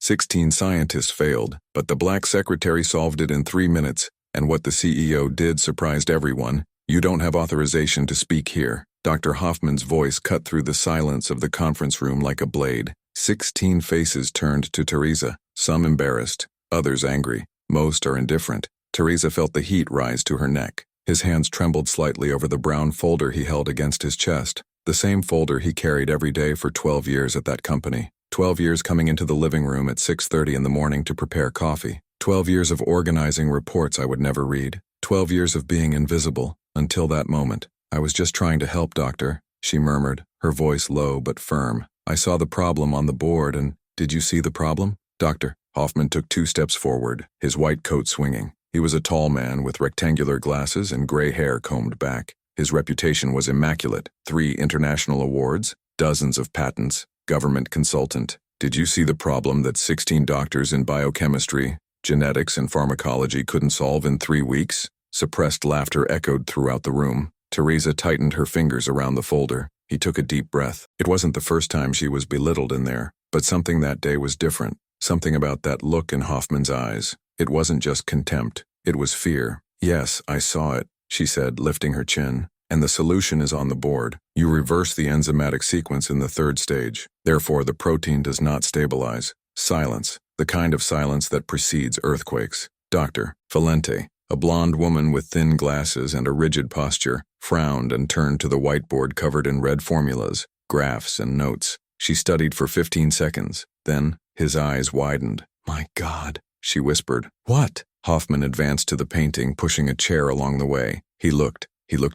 16 scientists failed, but the black secretary solved it in 3 minutes, and what the CEO did surprised everyone. You don't have authorization to speak here. Dr. Hoffman's voice cut through the silence of the conference room like a blade. 16 faces turned to Teresa, some embarrassed, others angry, most are indifferent. Teresa felt the heat rise to her neck. His hands trembled slightly over the brown folder he held against his chest, the same folder he carried every day for 12 years at that company. 12 years coming into the living room at 6:30 in the morning to prepare coffee. 12 years of organizing reports I would never read. 12 years of being invisible, until that moment. I was just trying to help, doctor, she murmured, her voice low but firm. I saw the problem on the board and, did you see the problem? Doctor. Hoffman took 2 steps forward, his white coat swinging. He was a tall man with rectangular glasses and gray hair combed back. His reputation was immaculate. 3 international awards, dozens of patents, government consultant. Did you see the problem that 16 doctors in biochemistry, genetics, and pharmacology couldn't solve in 3 weeks? Suppressed laughter echoed throughout the room. Teresa tightened her fingers around the folder. He took a deep breath. It wasn't the first time she was belittled in there, but something that day was different. Something about that look in Hoffman's eyes. It wasn't just contempt. It was fear. Yes, I saw it, she said, lifting her chin. And the solution is on the board. You reverse the enzymatic sequence in the 3rd stage. Therefore, the protein does not stabilize. Silence. The kind of silence that precedes earthquakes. Dr. Valente, a blonde woman with thin glasses and a rigid posture, frowned and turned to the whiteboard covered in red formulas, graphs, and notes. She studied for 15 seconds. Then, his eyes widened. My God, she whispered. What? Hoffman advanced to the painting, pushing a chair along the way. He looked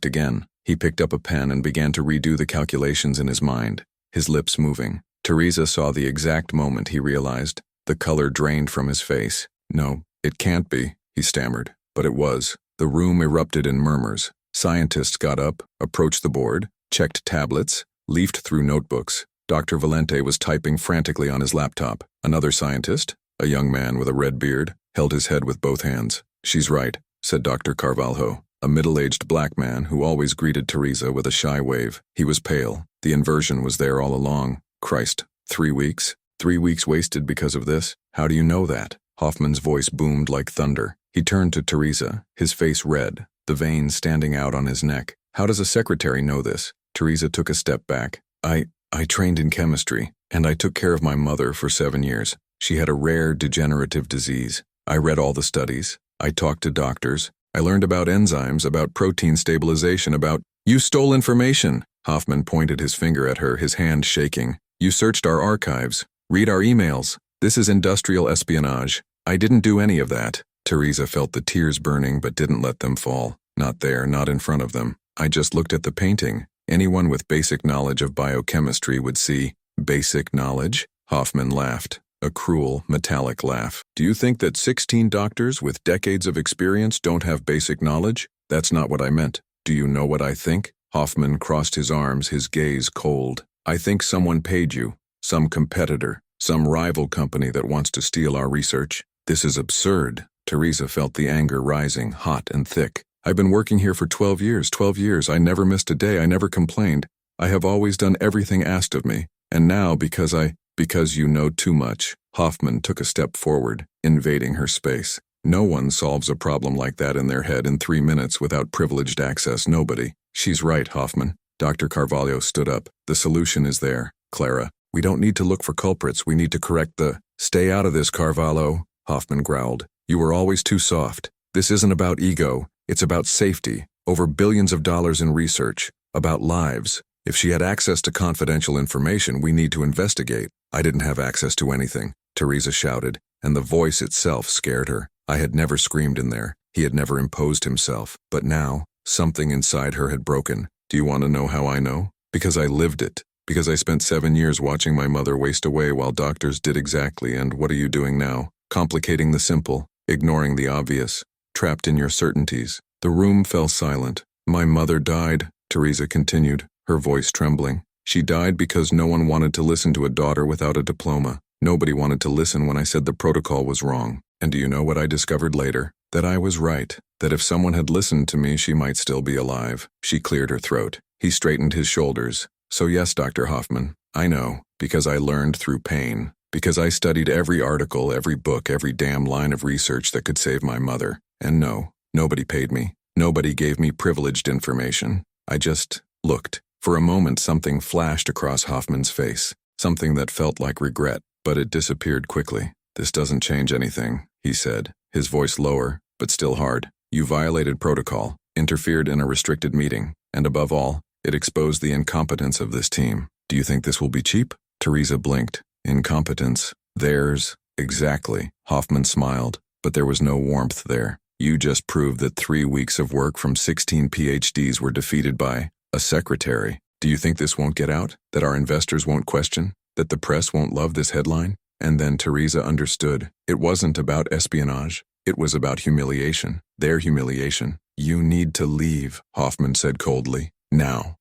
again. He picked up a pen and began to redo the calculations in his mind, his lips moving. Teresa saw the exact moment he realized. The color drained from his face. No, it can't be, he stammered. But it was. The room erupted in murmurs. Scientists got up, approached the board, checked tablets, leafed through notebooks. Dr. Valente was typing frantically on his laptop. Another scientist, a young man with a red beard, held his head with both hands. She's right, said Dr. Carvalho, a middle-aged black man who always greeted Teresa with a shy wave. He was pale. The inversion was there all along. Christ, 3 weeks? 3 weeks wasted because of this? How do you know that? Hoffman's voice boomed like thunder. He turned to Teresa, his face red, the veins standing out on his neck. How does a secretary know this? Teresa took a step back. I trained in chemistry, and I took care of my mother for 7 years. She had a rare degenerative disease. I read all the studies. I talked to doctors. I learned about enzymes, about protein stabilization, about— You stole information! Hoffman pointed his finger at her, his hand shaking. You searched our archives. Read our emails. This is industrial espionage. I didn't do any of that. Teresa felt the tears burning but didn't let them fall. Not there, not in front of them. I just looked at the painting. Anyone with basic knowledge of biochemistry would see. Basic knowledge? Hoffman laughed. A cruel, metallic laugh. Do you think that 16 doctors with decades of experience don't have basic knowledge? That's not what I meant. Do you know what I think? Hoffman crossed his arms, his gaze cold. I think someone paid you. Some competitor. Some rival company that wants to steal our research. This is absurd. Teresa felt the anger rising, hot and thick. I've been working here for 12 years. 12 years. I never missed a day. I never complained. I have always done everything asked of me. And now, because you know too much. Hoffman took a step forward, invading her space. No one solves a problem like that in their head in 3 minutes without privileged access. Nobody. She's right, Hoffman. Dr. Carvalho stood up. The solution is there, Clara. We don't need to look for culprits. We need to correct the— Stay out of this, Carvalho, Hoffman growled. You were always too soft. This isn't about ego. It's about safety. Over billions of dollars in research. About lives. If she had access to confidential information, we need to investigate. I didn't have access to anything, Teresa shouted, and the voice itself scared her. I had never screamed in there. He had never imposed himself. But now, something inside her had broken. Do you want to know how I know? Because I lived it. Because I spent 7 years watching my mother waste away while doctors did exactly. And what are you doing now? Complicating the simple, ignoring the obvious, trapped in your certainties. The room fell silent. My mother died, Teresa continued, her voice trembling. She died because no one wanted to listen to a daughter without a diploma. Nobody wanted to listen when I said the protocol was wrong. And do you know what I discovered later? That I was right. That if someone had listened to me, she might still be alive. She cleared her throat. He straightened his shoulders. So yes, Dr. Hoffman, I know, because I learned through pain. Because I studied every article, every book, every damn line of research that could save my mother. And no, nobody paid me. Nobody gave me privileged information. I just looked. For a moment, something flashed across Hoffman's face. Something that felt like regret, but it disappeared quickly. This doesn't change anything, he said, his voice lower, but still hard. You violated protocol, interfered in a restricted meeting, and above all, it exposed the incompetence of this team. Do you think this will be cheap? Teresa blinked. Incompetence. Theirs. Exactly. Hoffman smiled, but there was no warmth there. You just proved that 3 weeks of work from 16 PhDs were defeated by a secretary. Do you think this won't get out? That our investors won't question? That the press won't love this headline? And then Teresa understood. It wasn't about espionage. It was about humiliation. Their humiliation. You need to leave, Hoffman said coldly. Now.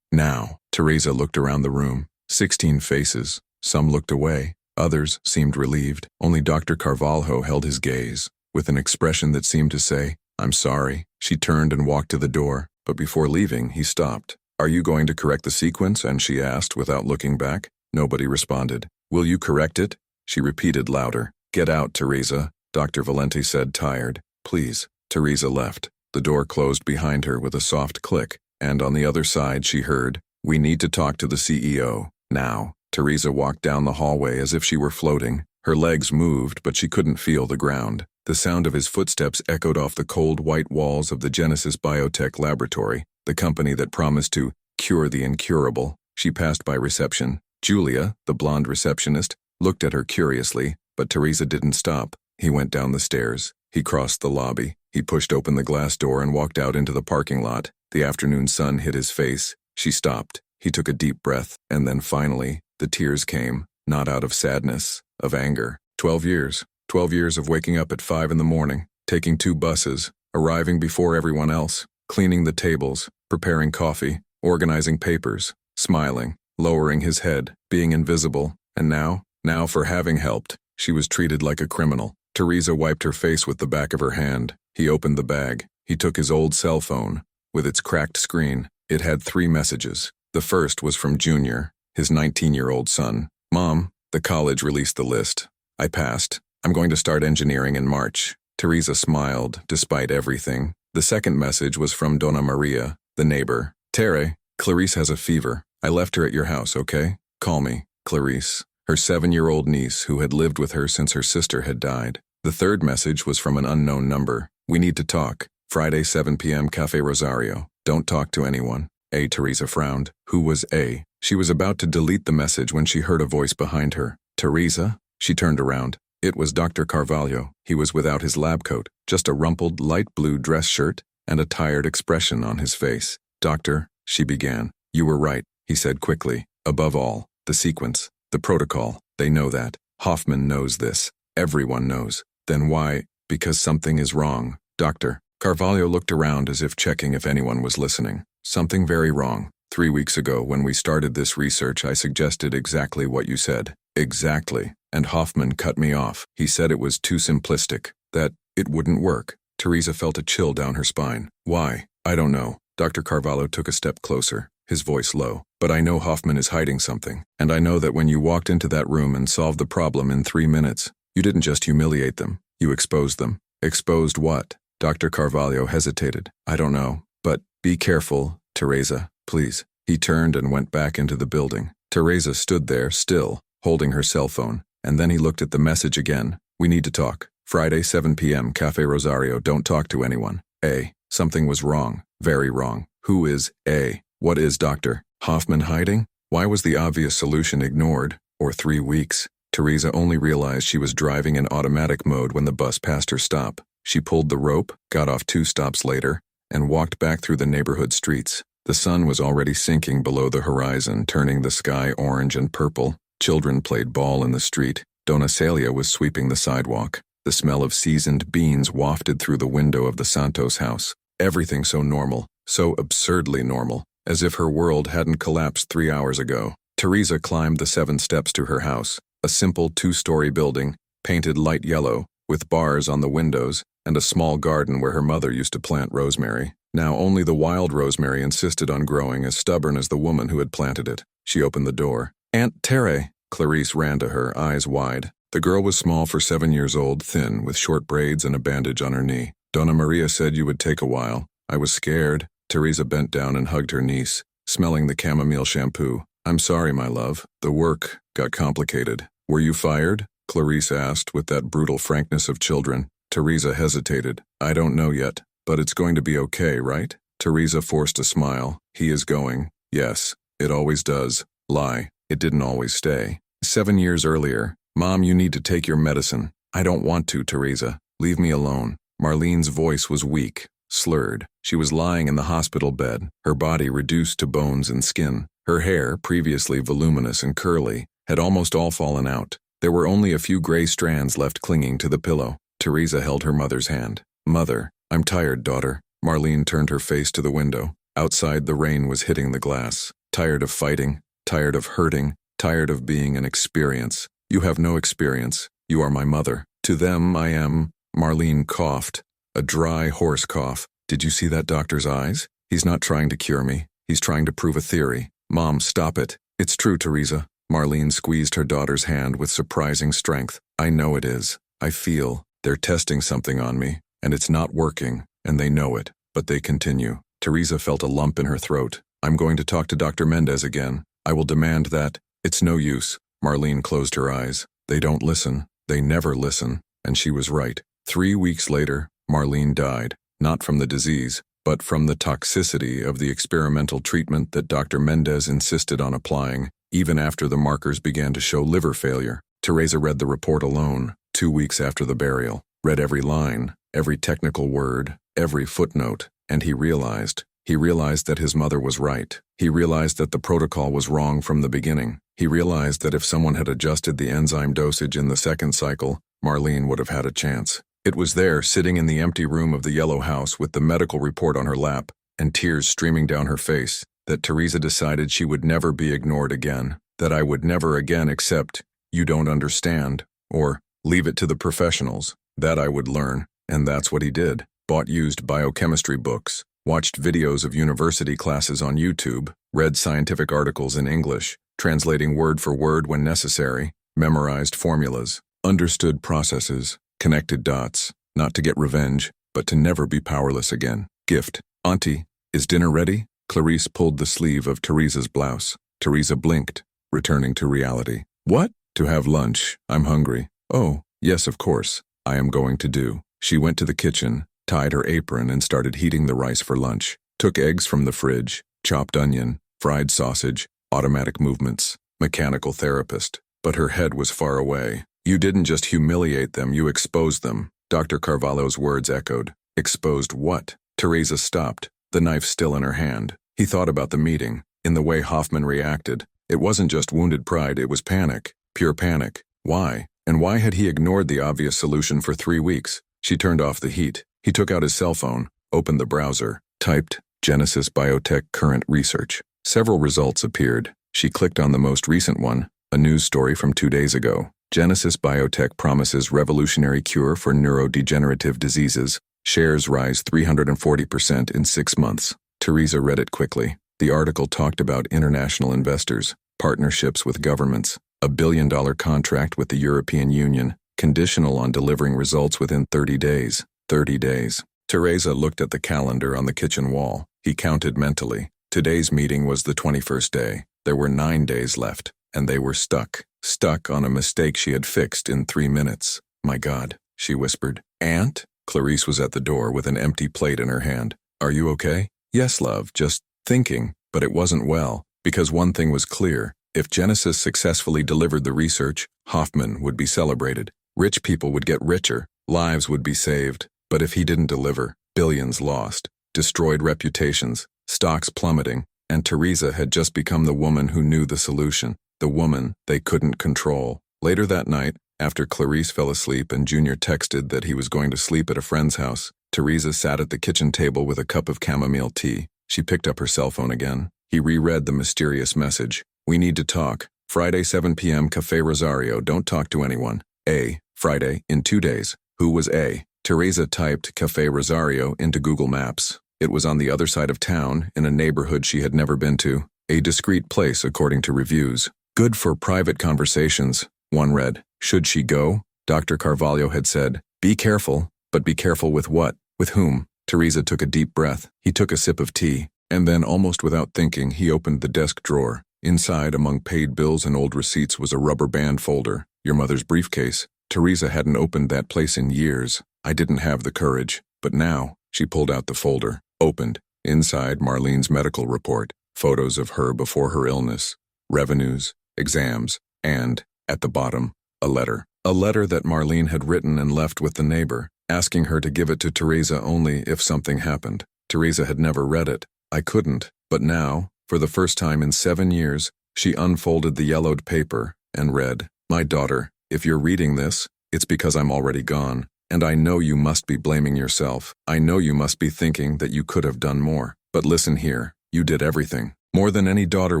Now. Teresa looked around the room. 16 faces. Some looked away. Others seemed relieved. Only Dr. Carvalho held his gaze, with an expression that seemed to say, I'm sorry. She turned and walked to the door, but before leaving, he stopped. Are you going to correct the sequence? And she asked without looking back. Nobody responded. Will you correct it? She repeated louder. Get out, Teresa, Dr. Valenti said, tired. Please. Teresa left. The door closed behind her with a soft click, and on the other side she heard, We need to talk to the CEO. Now. Teresa walked down the hallway as if she were floating. Her legs moved, but she couldn't feel the ground. The sound of his footsteps echoed off the cold white walls of the Genesis Biotech laboratory, the company that promised to cure the incurable. She passed by reception. Julia, the blonde receptionist, looked at her curiously, but Teresa didn't stop. He went down the stairs. He crossed the lobby. He pushed open the glass door and walked out into the parking lot. The afternoon sun hit his face. She stopped. He took a deep breath, and then finally, the tears came, not out of sadness, of anger. 12 years. 12 years of waking up at 5 in the morning, taking 2 buses, arriving before everyone else, cleaning the tables, preparing coffee, organizing papers, smiling, lowering his head, being invisible, and now for having helped, she was treated like a criminal. Teresa wiped her face with the back of her hand. He opened the bag. He took his old cell phone. With its cracked screen, it had 3 messages. The first was from Junior, his 19-year-old son. Mom, the college released the list. I passed. I'm going to start engineering in March. Teresa smiled, despite everything. The second message was from Donna Maria, the neighbor. Tere, Clarice has a fever. I left her at your house, okay? Call me. Clarice, her 7-year-old niece who had lived with her since her sister had died. The third message was from an unknown number. We need to talk. Friday, 7 p.m. Cafe Rosario. Don't talk to anyone. A. Teresa frowned. Who was A? She was about to delete the message when she heard a voice behind her. Teresa? She turned around. It was Dr. Carvalho. He was without his lab coat, just a rumpled light blue dress shirt and a tired expression on his face. Doctor, she began. You were right, he said quickly. Above all, the sequence, the protocol, they know that. Hoffman knows this. Everyone knows. Then why? Because something is wrong. Doctor. Carvalho looked around as if checking if anyone was listening. Something very wrong. 3 weeks ago, when we started this research, I suggested exactly what you said. Exactly. And Hoffman cut me off. He said it was too simplistic, that it wouldn't work. Teresa felt a chill down her spine. Why? I don't know. Dr. Carvalho took a step closer, his voice low. But I know Hoffman is hiding something. And I know that when you walked into that room and solved the problem in 3 minutes, you didn't just humiliate them. You exposed them. Exposed what? Dr. Carvalho hesitated. I don't know. But be careful, Teresa, please. He turned and went back into the building. Teresa stood there, still, holding her cell phone. And then he looked at the message again. We need to talk. Friday, 7 p.m., Cafe Rosario. Don't talk to anyone. A. Something was wrong. Very wrong. Who is A? What is Dr. Hoffman hiding? Why was the obvious solution ignored? Or 3 weeks? Teresa only realized she was driving in automatic mode when the bus passed her stop. She pulled the rope, got off 2 stops later, and walked back through the neighborhood streets. The sun was already sinking below the horizon, turning the sky orange and purple. Children played ball in the street. Donna Celia was sweeping the sidewalk. The smell of seasoned beans wafted through the window of the Santos house. Everything so normal, so absurdly normal, as if her world hadn't collapsed 3 hours ago. Teresa climbed the 7 steps to her house, a simple 2-story building, painted light yellow, with bars on the windows, and a small garden where her mother used to plant rosemary. Now only the wild rosemary insisted on growing, as stubborn as the woman who had planted it. She opened the door. Aunt Tere, Clarice ran to her, eyes wide. The girl was small for 7 years old, thin, with short braids and a bandage on her knee. Donna Maria said you would take a while. I was scared. Teresa bent down and hugged her niece, smelling the chamomile shampoo. I'm sorry, my love. The work got complicated. Were you fired? Clarice asked with that brutal frankness of children. Teresa hesitated. I don't know yet, but it's going to be okay, right? Teresa forced a smile. He is going. Yes, it always does. Lie. It didn't always stay. 7 years earlier. Mom, you need to take your medicine. I don't want to, Teresa. Leave me alone. Marlene's voice was weak, slurred. She was lying in the hospital bed, her body reduced to bones and skin. Her hair, previously voluminous and curly, had almost all fallen out. There were only a few gray strands left clinging to the pillow. Teresa held her mother's hand. Mother, I'm tired, daughter. Marlene turned her face to the window. Outside, the rain was hitting the glass. Tired of fighting, tired of hurting, tired of being an experience. You have no experience. You are my mother. To them, I am. Marlene coughed. A dry, hoarse cough. Did you see that doctor's eyes? He's not trying to cure me. He's trying to prove a theory. Mom, stop it. It's true, Teresa. Marlene squeezed her daughter's hand with surprising strength. I know it is. I feel. They're testing something on me, and it's not working, and they know it, but they continue. Teresa felt a lump in her throat. I'm going to talk to Dr. Mendez again. I will demand that. It's no use. Marlene closed her eyes. They don't listen. They never listen. And she was right. 3 weeks later, Marlene died, not from the disease, but from the toxicity of the experimental treatment that Dr. Mendez insisted on applying, even after the markers began to show liver failure. Teresa read the report alone, 2 weeks after the burial, read every line, every technical word, every footnote, and he realized that his mother was right. He realized that the protocol was wrong from the beginning. He realized that if someone had adjusted the enzyme dosage in the second cycle, Marlene would have had a chance. It was there, sitting in the empty room of the yellow house with the medical report on her lap and tears streaming down her face, that Teresa decided she would never be ignored again, that I would never again accept, you don't understand, or leave it to the professionals, that I would learn, and that's what he did. Bought used biochemistry books, watched videos of university classes on YouTube, read scientific articles in English, translating word for word when necessary, memorized formulas, understood processes, connected dots, not to get revenge, but to never be powerless again. Gift. Auntie, is dinner ready? Clarice pulled the sleeve of Teresa's blouse. Teresa blinked, returning to reality. What? To have lunch. I'm hungry. Oh, yes, of course. I am going to do. She went to the kitchen, tied her apron and started heating the rice for lunch. Took eggs from the fridge, chopped onion, fried sausage, automatic movements, mechanical therapist. But her head was far away. You didn't just humiliate them, you exposed them. Dr. Carvalho's words echoed. Exposed what? Teresa stopped, the knife still in her hand. He thought about the meeting, in the way Hoffman reacted. It wasn't just wounded pride, it was panic. Pure panic. Why? And why had he ignored the obvious solution for 3 weeks? She turned off the heat. He took out his cell phone, opened the browser, typed Genesis Biotech Current Research. Several results appeared. She clicked on the most recent one, a news story from 2 days ago. Genesis Biotech promises revolutionary cure for neurodegenerative diseases. Shares rise 340% in 6 months. Teresa read it quickly. The article talked about international investors, partnerships with governments, a $1 billion contract with the European Union, conditional on delivering results within 30 days. 30 days. Teresa looked at the calendar on the kitchen wall. He counted mentally. Today's meeting was the 21st day. There were 9 days left, and they were stuck. Stuck on a mistake she had fixed in 3 minutes. My God, she whispered. Aunt? Clarice was at the door with an empty plate in her hand. Are you okay? Yes, love, just thinking. But it wasn't well, because one thing was clear. If Genesis successfully delivered the research, Hoffman would be celebrated. Rich people would get richer. Lives would be saved. But if he didn't deliver, billions lost, destroyed reputations, stocks plummeting, and Teresa had just become the woman who knew the solution, the woman they couldn't control. Later that night, after Clarice fell asleep and Junior texted that he was going to sleep at a friend's house, Teresa sat at the kitchen table with a cup of chamomile tea. She picked up her cell phone again. He reread the mysterious message. We need to talk. Friday 7 p.m. Café Rosario. Don't talk to anyone. A. Friday, in 2 days. Who was A? Teresa typed Café Rosario into Google Maps. It was on the other side of town, in a neighborhood she had never been to. A discreet place according to reviews. Good for private conversations, one read. Should she go? Dr. Carvalho had said. Be careful, but be careful with what? With whom? Teresa took a deep breath. He took a sip of tea, and then, almost without thinking, he opened the desk drawer. Inside, among paid bills and old receipts, was a rubber band folder. Your mother's briefcase. Teresa hadn't opened that place in years. I didn't have the courage. But now, she pulled out the folder. Opened. Inside, Marlene's medical report. Photos of her before her illness. Revenues. Exams. And, at the bottom, a letter. A letter that Marlene had written and left with the neighbor, asking her to give it to Teresa only if something happened. Teresa had never read it. I couldn't. But now, for the first time in 7 years, she unfolded the yellowed paper and read, My daughter, if you're reading this, it's because I'm already gone. And I know you must be blaming yourself. I know you must be thinking that you could have done more. But listen here, you did everything. More than any daughter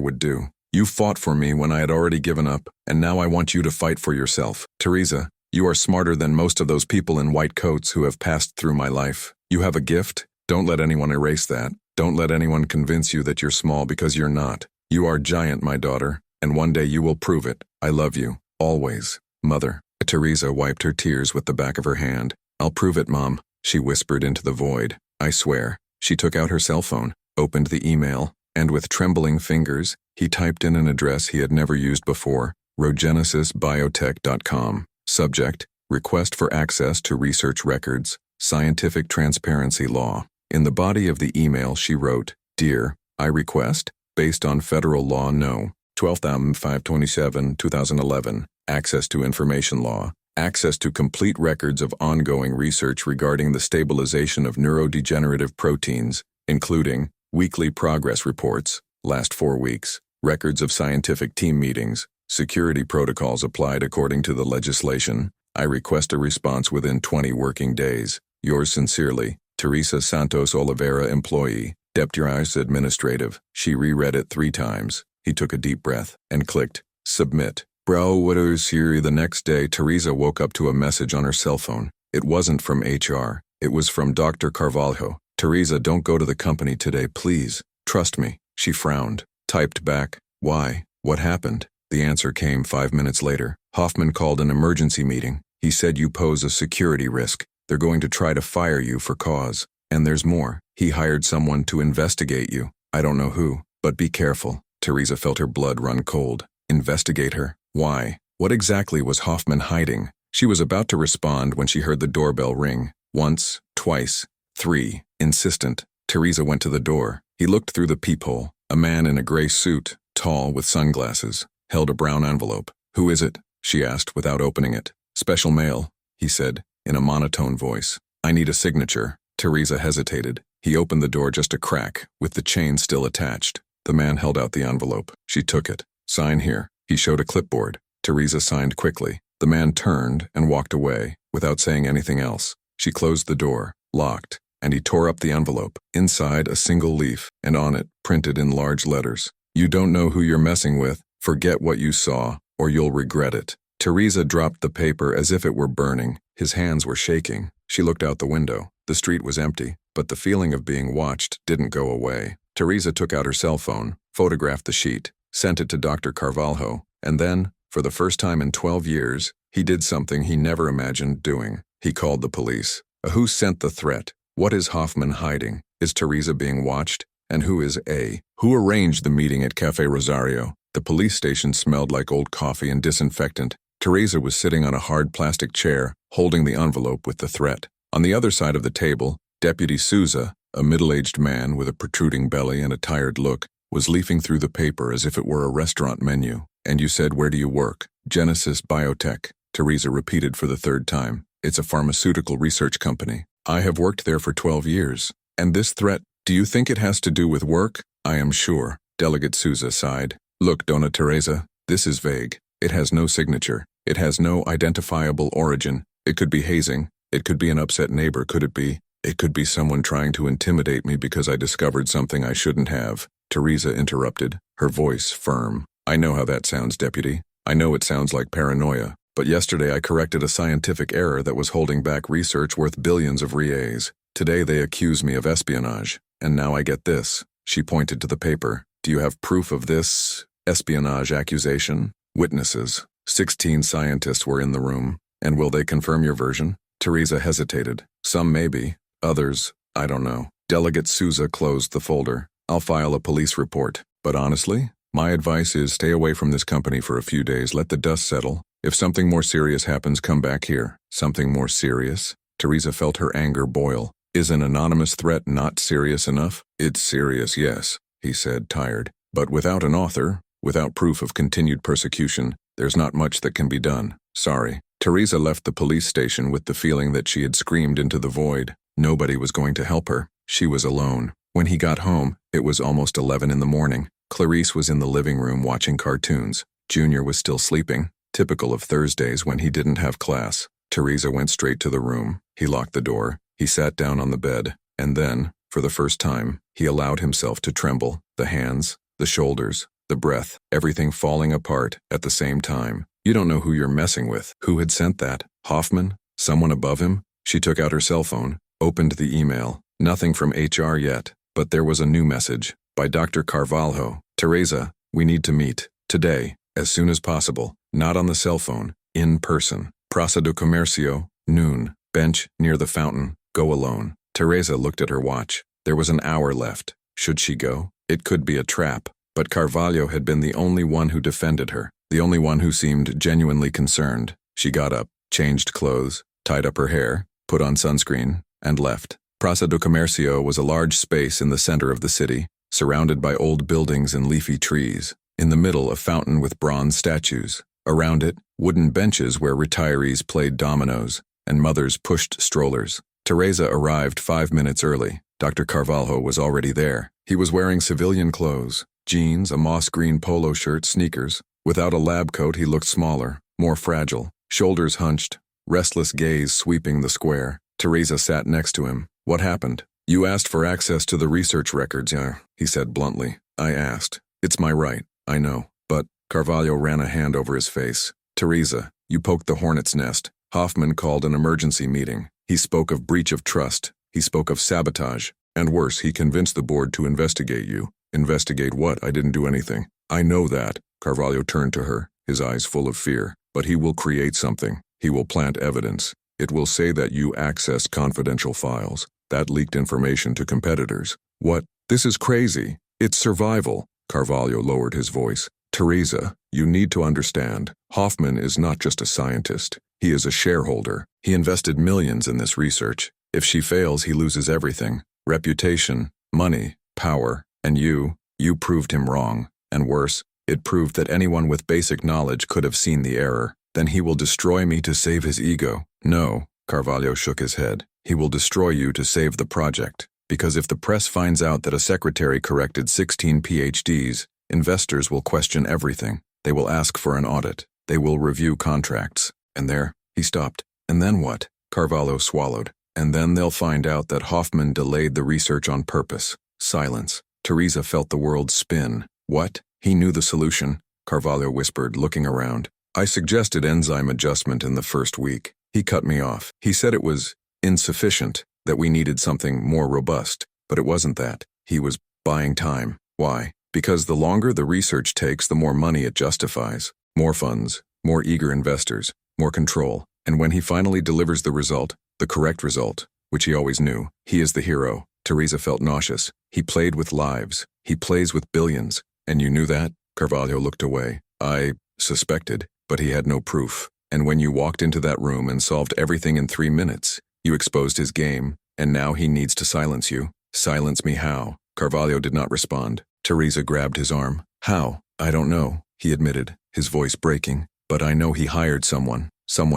would do. You fought for me when I had already given up, and now I want you to fight for yourself. Teresa, you are smarter than most of those people in white coats who have passed through my life. You have a gift. Don't let anyone erase that. Don't let anyone convince you that you're small because you're not. You are giant, my daughter, and one day you will prove it. I love you. Always. Mother. Teresa wiped her tears with the back of her hand. I'll prove it, Mom, she whispered into the void. I swear. She took out her cell phone, opened the email, and with trembling fingers, he typed in an address he had never used before, rogenesisbiotech.com. Subject, request for access to research records, scientific transparency law. In the body of the email she wrote, Dear, I request, based on federal law no. 12,527, 2011, access to information law, access to complete records of ongoing research regarding the stabilization of neurodegenerative proteins, including weekly progress reports, last 4 weeks, records of scientific team meetings, security protocols applied according to the legislation. I request a response within 20 working days. Yours sincerely, Teresa Santos Oliveira, employee, Deputy Administrative. She reread it 3 times. He took a deep breath and clicked Submit. Bro, what is here? The next day, Teresa woke up to a message on her cell phone. It wasn't from HR. It was from Dr. Carvalho. Teresa, don't go to the company today, please. Trust me. She frowned. Typed back. Why? What happened? The answer came 5 minutes later. Hoffman called an emergency meeting. He said you pose a security risk. They're going to try to fire you for cause. And there's more. He hired someone to investigate you. I don't know who, but be careful. Teresa felt her blood run cold. Investigate her? Why? What exactly was Hoffman hiding? She was about to respond when she heard the doorbell ring. Once, twice, 3. Insistent. Teresa went to the door. He looked through the peephole. A man in a gray suit, tall with sunglasses, held a brown envelope. Who is it? She asked without opening it. Special mail, he said, in a monotone voice. I need a signature. Teresa hesitated. He opened the door just a crack, with the chain still attached. The man held out the envelope. She took it. Sign here. He showed a clipboard. Teresa signed quickly. The man turned and walked away, without saying anything else. She closed the door, locked, and he tore up the envelope. Inside, a single leaf, and on it, printed in large letters. You don't know who you're messing with. Forget what you saw, or you'll regret it. Teresa dropped the paper as if it were burning. His hands were shaking. She looked out the window. The street was empty, but the feeling of being watched didn't go away. Teresa took out her cell phone, photographed the sheet, sent it to Dr. Carvalho, and then, for the first time in 12 years, he did something he never imagined doing. He called the police. Who sent the threat? What is Hoffman hiding? Is Teresa being watched? And who is A? Who arranged the meeting at Cafe Rosario? The police station smelled like old coffee and disinfectant. Teresa was sitting on a hard plastic chair, holding the envelope with the threat. On the other side of the table, Deputy Souza, a middle-aged man with a protruding belly and a tired look, was leafing through the paper as if it were a restaurant menu. And you said, where do you work? Genesis Biotech, Teresa repeated for the 3rd time. It's a pharmaceutical research company. I have worked there for 12 years. And this threat, do you think it has to do with work? I am sure. Delegate Souza sighed. Look, Dona Teresa, this is vague. It has no signature. It has no identifiable origin. It could be hazing. It could be an upset neighbor, could it be? It could be someone trying to intimidate me because I discovered something I shouldn't have. Teresa interrupted, her voice firm. I know how that sounds, Deputy. I know it sounds like paranoia. But yesterday I corrected a scientific error that was holding back research worth billions of reais. Today they accuse me of espionage. And now I get this. She pointed to the paper. Do you have proof of this? Espionage accusation? Witnesses. 16 scientists were in the room. And will they confirm your version? Teresa hesitated. Some maybe. Others, I don't know. Delegate Souza closed the folder. I'll file a police report. But honestly, my advice is stay away from this company for a few days. Let the dust settle. If something more serious happens, come back here. Something more serious? Teresa felt her anger boil. Is an anonymous threat not serious enough? It's serious, yes, he said, tired. But without an author, without proof of continued persecution, there's not much that can be done. Sorry. Teresa left the police station with the feeling that she had screamed into the void. Nobody was going to help her. She was alone. When he got home, it was almost 11 in the morning. Clarice was in the living room watching cartoons. Junior was still sleeping, typical of Thursdays when he didn't have class. Teresa went straight to the room. He locked the door. He sat down on the bed, and then, for the first time, he allowed himself to tremble. The hands, the shoulders, the breath, everything falling apart at the same time. You don't know who you're messing with. Who had sent that? Hoffman? Someone above him? She took out her cell phone, opened the email. Nothing from HR yet, but there was a new message. By Dr. Carvalho. Teresa, we need to meet. Today, as soon as possible. Not on the cell phone. In person. Praça do Comércio, noon. Bench near the fountain. Go alone. Teresa looked at her watch. There was an hour left. Should she go? It could be a trap. But Carvalho had been the only one who defended her. The only one who seemed genuinely concerned. She got up, changed clothes, tied up her hair, put on sunscreen, and left. Praça do Comércio was a large space in the center of the city, surrounded by old buildings and leafy trees. In the middle, a fountain with bronze statues. Around it, wooden benches where retirees played dominoes, and mothers pushed strollers. Teresa arrived 5 minutes early. Dr. Carvalho was already there. He was wearing civilian clothes, jeans, a moss-green polo shirt, sneakers. Without a lab coat, he looked smaller, more fragile, shoulders hunched, restless gaze sweeping the square. Teresa sat next to him. What happened? You asked for access to the research records, yeah, he said bluntly. I asked. It's my right, I know. But Carvalho ran a hand over his face. Teresa, you poked the hornet's nest. Hoffman called an emergency meeting. He spoke of breach of trust. He spoke of sabotage. And worse, he convinced the board to investigate you. Investigate what? I didn't do anything. I know that. Carvalho turned to her, his eyes full of fear. But he will create something. He will plant evidence. It will say that you accessed confidential files. That leaked information to competitors. What? This is crazy. It's survival. Carvalho lowered his voice. Teresa, you need to understand. Hoffman is not just a scientist. He is a shareholder. He invested millions in this research. If she fails, he loses everything. Reputation, money, power, and you proved him wrong. And worse, it proved that anyone with basic knowledge could have seen the error. Then he will destroy me to save his ego. No, Carvalho shook his head. He will destroy you to save the project. Because if the press finds out that a secretary corrected 16 PhDs, investors will question everything. They will ask for an audit. They will review contracts. And there, he stopped. And then what? Carvalho swallowed. And then they'll find out that Hoffman delayed the research on purpose. Silence. Teresa felt the world spin. What? He knew the solution, Carvalho whispered, looking around. I suggested enzyme adjustment in the first week. He cut me off. He said it was insufficient, that we needed something more robust. But it wasn't that. He was buying time. Why? Because the longer the research takes, the more money it justifies. More funds, more eager investors, more control. And when he finally delivers the result, the correct result, which he always knew, he is the hero. Teresa felt nauseous. He played with lives. He plays with billions. And you knew that? Carvalho looked away. I suspected, but he had no proof. And when you walked into that room and solved everything in 3 minutes, you exposed his game, and now he needs to silence you. Silence me how? Carvalho did not respond. Teresa grabbed his arm. How? I don't know, he admitted, his voice breaking. But I know he hired someone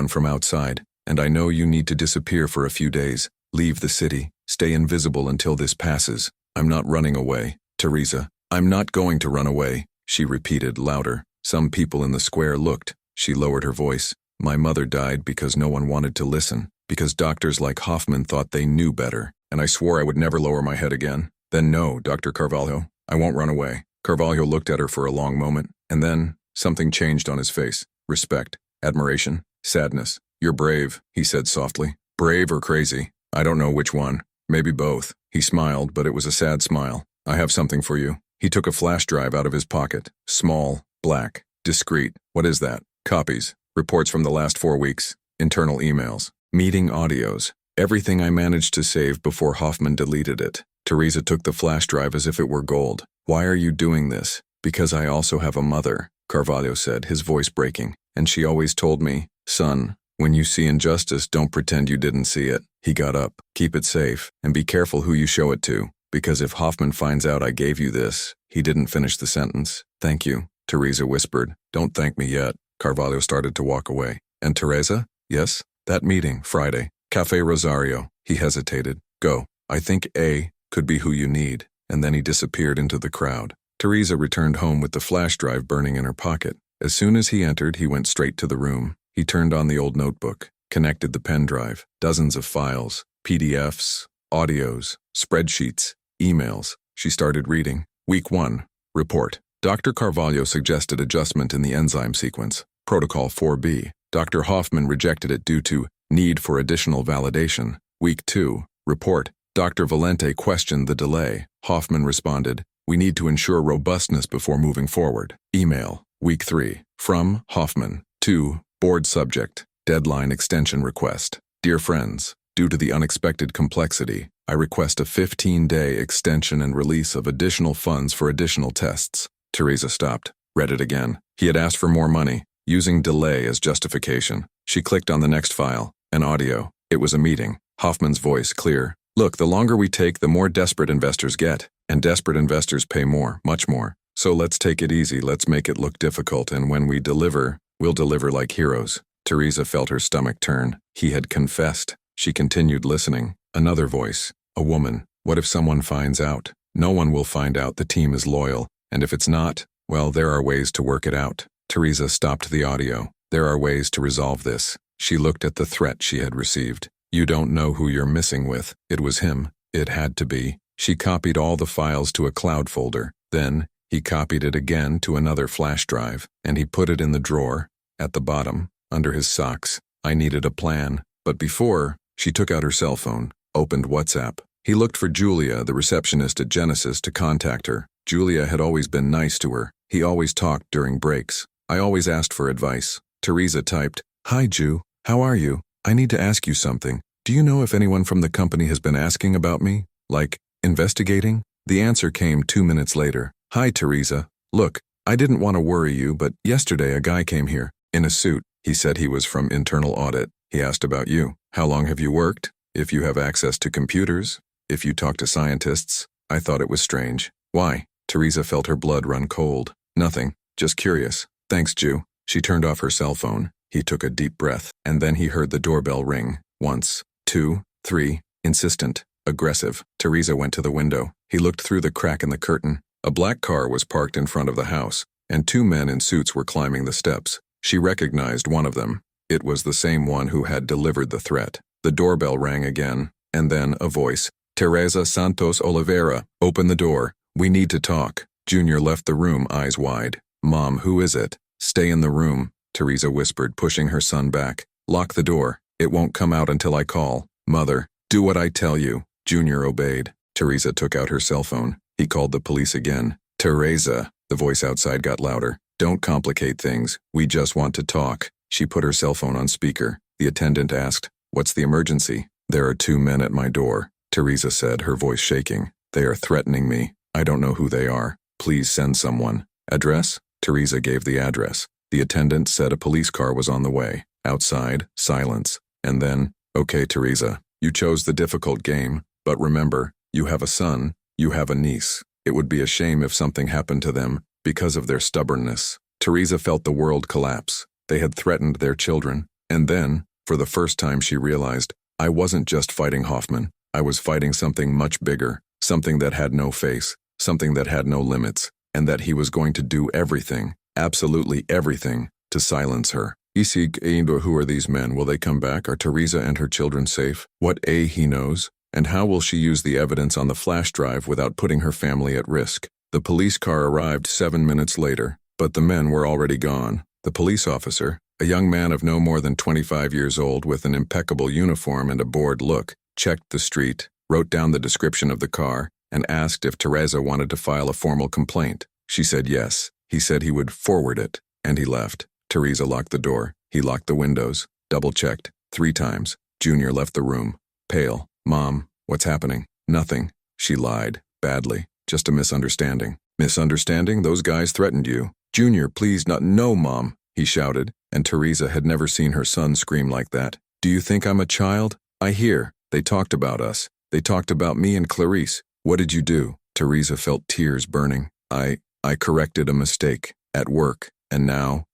from outside, and I know you need to disappear for a few days. Leave the city. Stay invisible until this passes. I'm not running away. Teresa, I'm not going to run away, she repeated louder. Some people in the square looked. She lowered her voice. My mother died because no one wanted to listen, because doctors like Hoffman thought they knew better, and I swore I would never lower my head again. Then no, Dr. Carvalho, I won't run away. Carvalho looked at her for a long moment, and then something changed on his face. Respect, admiration, sadness. You're brave, he said softly. Brave or crazy? I don't know which one. Maybe both. He smiled, but it was a sad smile. I have something for you. He took a flash drive out of his pocket. Small, black, discreet. What is that? Copies. Reports from the last 4 weeks. Internal emails. Meeting audios. Everything I managed to save before Hoffman deleted it. Teresa took the flash drive as if it were gold. Why are you doing this? Because I also have a mother, Carvalho said, his voice breaking. And she always told me, son, when you see injustice, don't pretend you didn't see it. He got up. Keep it safe, and be careful who you show it to. Because if Hoffman finds out I gave you this, he didn't finish the sentence. Thank you, Teresa whispered. Don't thank me yet. Carvalho started to walk away. And Teresa? Yes? That meeting, Friday. Café Rosario. He hesitated. Go. I think A could be who you need. And then he disappeared into the crowd. Teresa returned home with the flash drive burning in her pocket. As soon as he entered, he went straight to the room. He turned on the old notebook, connected the pen drive, dozens of files, PDFs, audios, spreadsheets, emails. She started reading. Week 1. Report. Dr. Carvalho suggested adjustment in the enzyme sequence. Protocol 4B. Dr. Hoffman rejected it due to need for additional validation. Week 2. Report. Dr. Valente questioned the delay. Hoffman responded, we need to ensure robustness before moving forward. Email. Week 3. From Hoffman. 2. Board subject. Deadline extension request. Dear friends, due to the unexpected complexity, I request a 15-day extension and release of additional funds for additional tests. Teresa stopped. Read it again. He had asked for more money, using delay as justification. She clicked on the next file. An audio. It was a meeting. Hoffman's voice clear. Look, the longer we take, the more desperate investors get. And desperate investors pay more, much more. So let's take it easy, let's make it look difficult, and when we deliver, we'll deliver like heroes. Teresa felt her stomach turn. He had confessed. She continued listening. Another voice. A woman. What if someone finds out? No one will find out. The team is loyal. And if it's not, well, there are ways to work it out. Teresa stopped the audio. There are ways to resolve this. She looked at the threat she had received. You don't know who you're messing with. It was him. It had to be. She copied all the files to a cloud folder. Then, he copied it again to another flash drive, and he put it in the drawer, at the bottom, under his socks. I needed a plan. But before, she took out her cell phone, opened WhatsApp. He looked for Julia, the receptionist at Genesis, to contact her. Julia had always been nice to her. He always talked during breaks. I always asked for advice. Teresa typed, Hi, Ju. How are you? I need to ask you something. Do you know if anyone from the company has been asking about me? Like, investigating? The answer came 2 minutes later. Hi, Teresa. Look, I didn't want to worry you, but yesterday a guy came here, in a suit. He said he was from internal audit. He asked about you. How long have you worked? If you have access to computers? If you talk to scientists? I thought it was strange. Why? Teresa felt her blood run cold. Nothing. Just curious. Thanks, Ju. She turned off her cell phone. He took a deep breath, and then he heard the doorbell ring. Once, 2, 3, insistent, aggressive. Teresa went to the window. He looked through the crack in the curtain. A black car was parked in front of the house, and 2 men in suits were climbing the steps. She recognized one of them. It was the same one who had delivered the threat. The doorbell rang again, and then a voice. Teresa Santos Oliveira, open the door. We need to talk. Junior left the room, eyes wide. Mom, who is it? Stay in the room, Teresa whispered, pushing her son back. Lock the door. It won't come out until I call. Mother, do what I tell you. Junior obeyed. Teresa took out her cell phone. He called the police again. Teresa, the voice outside got louder. Don't complicate things. We just want to talk. She put her cell phone on speaker. The attendant asked, What's the emergency? There are 2 men at my door, Teresa said, her voice shaking. They are threatening me. I don't know who they are. Please send someone. Address? Teresa gave the address. The attendant said a police car was on the way. Outside, silence. And then, okay, Teresa, you chose the difficult game, but remember, you have a son, you have a niece. It would be a shame if something happened to them because of their stubbornness. Teresa felt the world collapse. They had threatened their children. And then, for the first time, she realized, I wasn't just fighting Hoffman. I was fighting something much bigger, something that had no face, something that had no limits, and that he was going to do everything, absolutely everything, to silence her. Isig Eindo, who are these men? Will they come back? Are Teresa and her children safe? What he knows? And how will she use the evidence on the flash drive without putting her family at risk? The police car arrived 7 minutes later, but the men were already gone. The police officer, a young man of no more than 25 years old with an impeccable uniform and a bored look, checked the street, wrote down the description of the car, and asked if Teresa wanted to file a formal complaint. She said yes. He said he would forward it, and he left. Teresa locked the door. He locked the windows, double-checked, 3 times. Junior left the room, pale. Mom, what's happening? Nothing. She lied, badly. Just a misunderstanding. Misunderstanding? Those guys threatened you. Junior, please not. No, Mom, he shouted, and Teresa had never seen her son scream like that. Do you think I'm a child? I hear. They talked about us. They talked about me and Clarice. What did you do? Teresa felt tears burning. I corrected a mistake. At work. And now,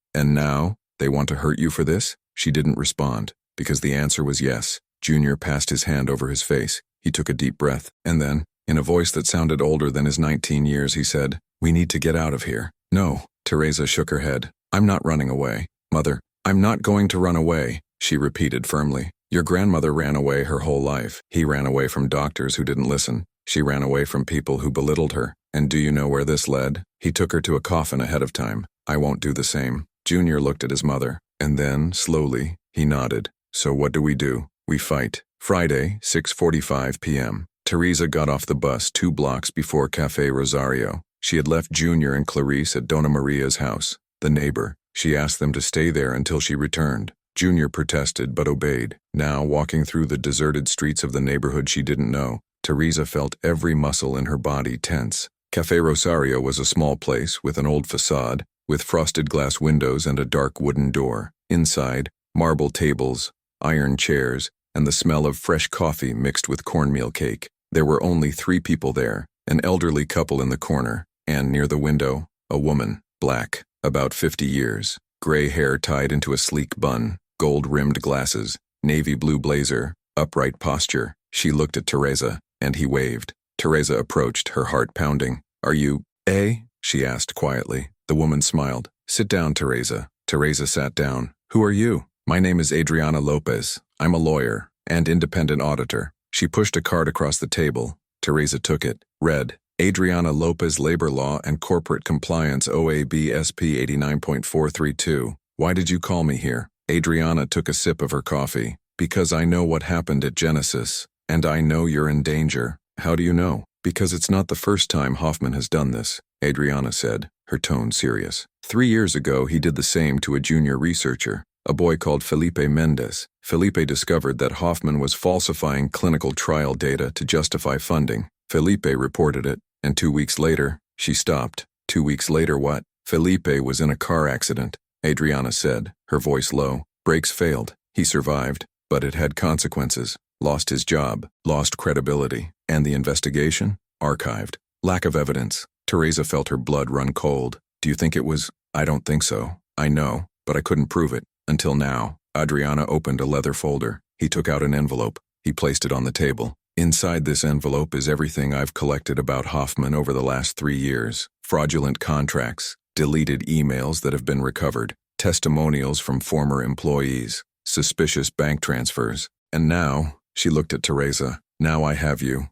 they want to hurt you for this? She didn't respond, because the answer was yes. Junior passed his hand over his face. He took a deep breath, and then, in a voice that sounded older than his 19 years, he said, "We need to get out of here." No, Teresa shook her head. "I'm not running away. Mother, I'm not going to run away," she repeated firmly. Your grandmother ran away her whole life. He ran away from doctors who didn't listen. She ran away from people who belittled her. And do you know where this led? He took her to a coffin ahead of time. I won't do the same. Junior looked at his mother, and then, slowly, he nodded. So what do? We fight. Friday, 6:45 p.m. Teresa got off the bus 2 blocks before Café Rosario. She had left Junior and Clarice at Dona Maria's house, the neighbor. She asked them to stay there until she returned. Junior protested but obeyed. Now, walking through the deserted streets of the neighborhood she didn't know, Teresa felt every muscle in her body tense. Café Rosario was a small place with an old facade, with frosted glass windows and a dark wooden door. Inside, marble tables, iron chairs, and the smell of fresh coffee mixed with cornmeal cake. There were only 3 people there, an elderly couple in the corner, and near the window, a woman, black, about 50 years, gray hair tied into a sleek bun, gold-rimmed glasses, navy blue blazer, upright posture. She looked at Teresa, and he waved. Teresa approached, her heart pounding. Are you, she asked quietly. The woman smiled. Sit down, Teresa. Teresa sat down. Who are you? My name is Adriana Lopez. I'm a lawyer and independent auditor. She pushed a card across the table. Teresa took it, read, Adriana Lopez, Labor Law and Corporate Compliance, OAB SP 89.432. Why did you call me here? Adriana took a sip of her coffee. Because I know what happened at Genesis, and I know you're in danger. How do you know? Because it's not the first time Hoffman has done this, Adriana said, her tone serious. 3 years ago, he did the same to a junior researcher, a boy called Felipe Mendez. Felipe discovered that Hoffman was falsifying clinical trial data to justify funding. Felipe reported it, and 2 weeks later, she stopped. 2 weeks later what? Felipe was in a car accident, Adriana said, her voice low. Brakes failed. He survived, but it had consequences. Lost his job, lost credibility, and the investigation? Archived. Lack of evidence. Teresa felt her blood run cold. Do you think it was? I don't think so. I know, but I couldn't prove it. Until now. Adriana opened a leather folder. He took out an envelope. He placed it on the table. Inside this envelope is everything I've collected about Hoffman over the last 3 years. Fraudulent contracts, deleted emails that have been recovered, testimonials from former employees, suspicious bank transfers. And now, she looked at Teresa, now I have you.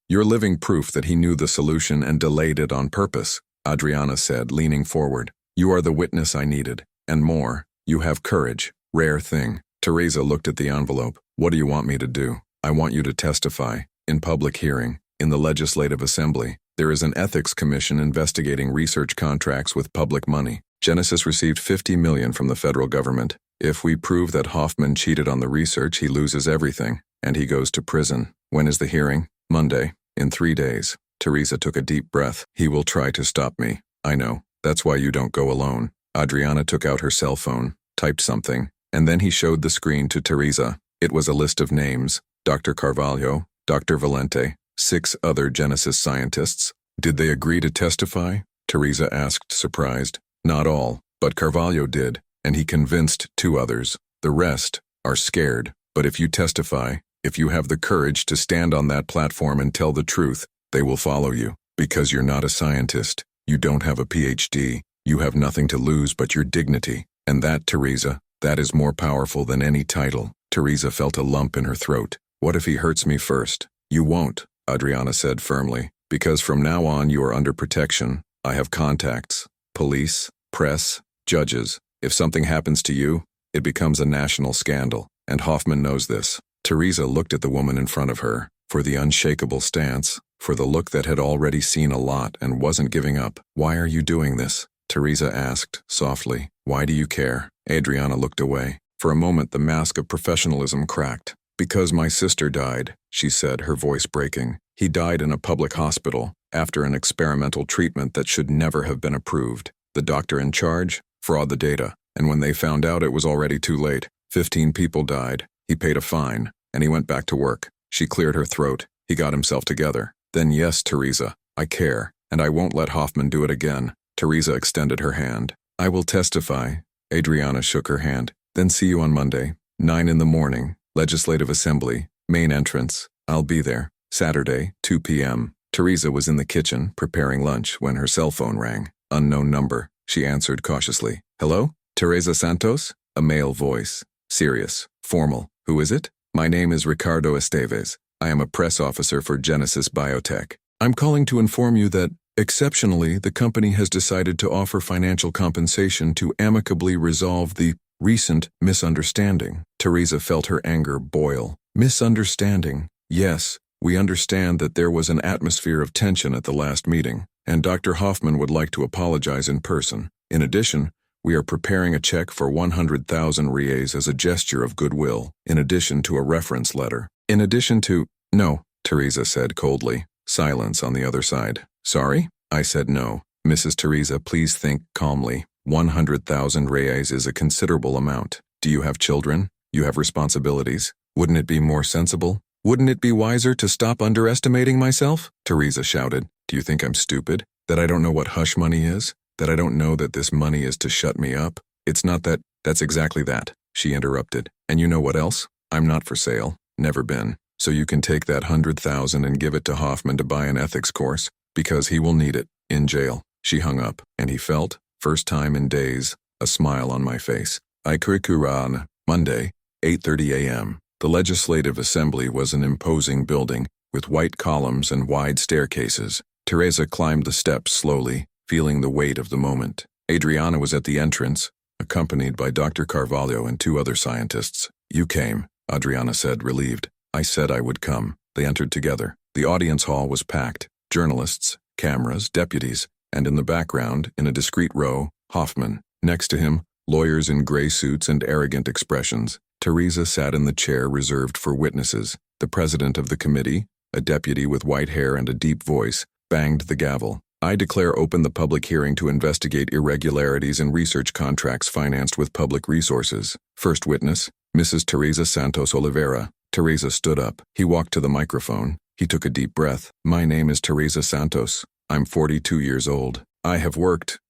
You're living proof that he knew the solution and delayed it on purpose, Adriana said, leaning forward. You are the witness I needed. And more, you have courage. Rare thing. Teresa looked at the envelope. What do you want me to do? I want you to testify. In public hearing. In the Legislative Assembly. There is an ethics commission investigating research contracts with public money. Genesis received $50 million from the federal government. If we prove that Hoffman cheated on the research, he loses everything, and he goes to prison. When is the hearing? Monday. In 3 days. Teresa took a deep breath. He will try to stop me. I know. That's why you don't go alone. Adriana took out her cell phone, typed something, and then he showed the screen to Teresa. It was a list of names. Dr. Carvalho, Dr. Valente, 6 other Genesis scientists. Did they agree to testify? Teresa asked, surprised. Not all, but Carvalho did, and he convinced 2 others. The rest are scared. But if you testify, if you have the courage to stand on that platform and tell the truth, they will follow you. Because you're not a scientist. You don't have a PhD. You have nothing to lose but your dignity. And that, Teresa, that is more powerful than any title. Teresa felt a lump in her throat. What if he hurts me first? You won't, Adriana said firmly. Because from now on you are under protection. I have contacts. Police, press, judges. If something happens to you, it becomes a national scandal. And Hoffman knows this. Teresa looked at the woman in front of her. For the unshakable stance, for the look that had already seen a lot and wasn't giving up. "Why are you doing this?" Teresa asked, softly. "Why do you care?" Adriana looked away. For a moment the mask of professionalism cracked. "Because my sister died," she said, her voice breaking. "He died in a public hospital, after an experimental treatment that should never have been approved. The doctor in charge? Fraud the data. And when they found out it was already too late. 15 people died. He paid a fine, and he went back to work." She cleared her throat. He got himself together. "Then yes, Teresa, I care, and I won't let Hoffman do it again." Teresa extended her hand. "I will testify." Adriana shook her hand. "Then see you on Monday, 9 in the morning, Legislative Assembly, main entrance. I'll be there." Saturday, 2 p.m. Teresa was in the kitchen, preparing lunch, when her cell phone rang. Unknown number. She answered cautiously. "Hello? Teresa Santos?" A male voice. Serious. Formal. "Who is it?" "My name is Ricardo Esteves. I am a press officer for Genesis Biotech. I'm calling to inform you that, exceptionally, the company has decided to offer financial compensation to amicably resolve the recent misunderstanding." Teresa felt her anger boil. "Misunderstanding? Yes, we understand that there was an atmosphere of tension at the last meeting, and Dr. Hoffman would like to apologize in person. In addition, we are preparing a check for 100,000 reais as a gesture of goodwill, in addition to a reference letter." "In addition to—" "No," Teresa said coldly. Silence on the other side. "Sorry?" I said no. "Mrs. Teresa, please think calmly. 100,000 reais is a considerable amount. Do you have children? You have responsibilities. Wouldn't it be more sensible? Wouldn't it be wiser to stop underestimating myself?" Teresa shouted. "Do you think I'm stupid? That I don't know what hush money is? That I don't know that this money is to shut me up? It's not that—" "That's exactly that," she interrupted. "And you know what else? I'm not for sale. Never been. So you can take that 100,000 and give it to Hoffman to buy an ethics course, because he will need it, in jail." She hung up, and he felt, first time in days, a smile on my face. Ikurikuran, Monday, 8:30 a.m. The Legislative Assembly was an imposing building, with white columns and wide staircases. Teresa climbed the steps slowly, feeling the weight of the moment. Adriana was at the entrance, accompanied by Dr. Carvalho and 2 other scientists. "You came," Adriana said, relieved. "I said I would come." They entered together. The audience hall was packed. Journalists, cameras, deputies, and in the background, in a discreet row, Hoffman. Next to him, lawyers in gray suits and arrogant expressions. Teresa sat in the chair reserved for witnesses. The president of the committee, a deputy with white hair and a deep voice, banged the gavel. "I declare open the public hearing to investigate irregularities in research contracts financed with public resources. First witness, Mrs. Teresa Santos Oliveira." Teresa stood up. He walked to the microphone. He took a deep breath. "My name is Teresa Santos. I'm 42 years old. I have worked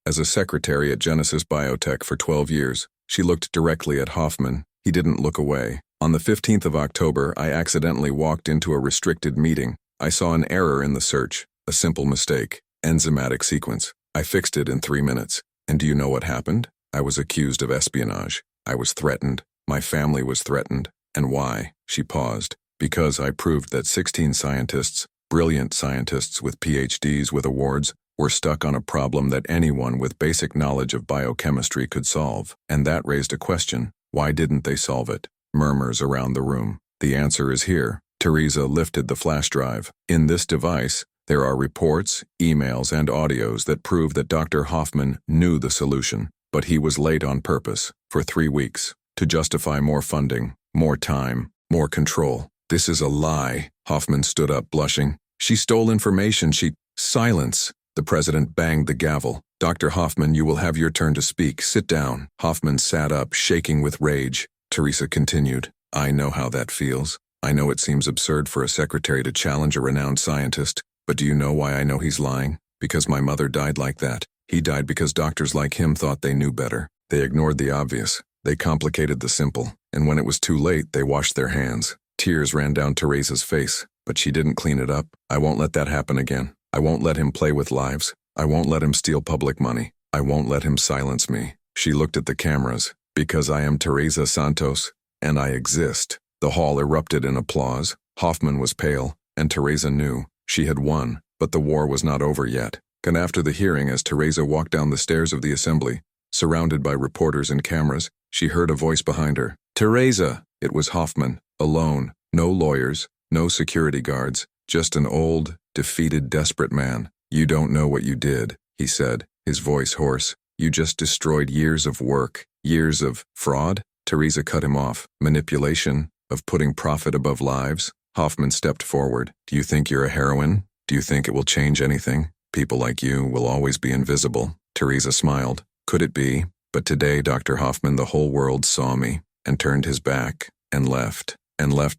as a secretary at Genesis Biotech for 12 years. She looked directly at Hoffman. He didn't look away. "On the 15th of October, I accidentally walked into a restricted meeting. I saw an error in the search, a simple mistake, enzymatic sequence. I fixed it in 3 minutes. And do you know what happened? I was accused of espionage. I was threatened. My family was threatened. And why?" She paused. "Because I proved that 16 scientists, brilliant scientists with PhDs with awards, were stuck on a problem that anyone with basic knowledge of biochemistry could solve. And that raised a question. Why didn't they solve it?" Murmurs around the room. "The answer is here." Teresa lifted the flash drive. "In this device, there are reports, emails, and audios that prove that Dr. Hoffman knew the solution, but he was late on purpose, for 3 weeks, to justify more funding, more time, more control. This is a lie." Hoffman stood up, blushing. "She stole information. Silence." The president banged the gavel. "Dr. Hoffman, you will have your turn to speak. Sit down." Hoffman sat up, shaking with rage. Teresa continued. "I know how that feels. I know it seems absurd for a secretary to challenge a renowned scientist, but do you know why I know he's lying? Because my mother died like that. He died because doctors like him thought they knew better. They ignored the obvious. They complicated the simple. And when it was too late, they washed their hands." Tears ran down Teresa's face, but she didn't clean it up. "I won't let that happen again. I won't let him play with lives. I won't let him steal public money. I won't let him silence me." She looked at the cameras. "Because I am Teresa Santos, and I exist." The hall erupted in applause. Hoffman was pale, and Teresa knew. She had won, but the war was not over yet. And after the hearing, as Teresa walked down the stairs of the assembly, surrounded by reporters and cameras, she heard a voice behind her. "Teresa!" It was Hoffman, alone. No lawyers, no security guards, Just an old, defeated, desperate man. You don't know what you did, he said, his voice hoarse. You just destroyed years of work, years of fraud? Teresa cut him off. Manipulation, of putting profit above lives? Hoffman stepped forward. Do you think you're a heroine? Do you think it will change anything? People like you will always be invisible. Teresa smiled. Could it be? But today, Dr. Hoffman, the whole world saw me, and turned his back, and left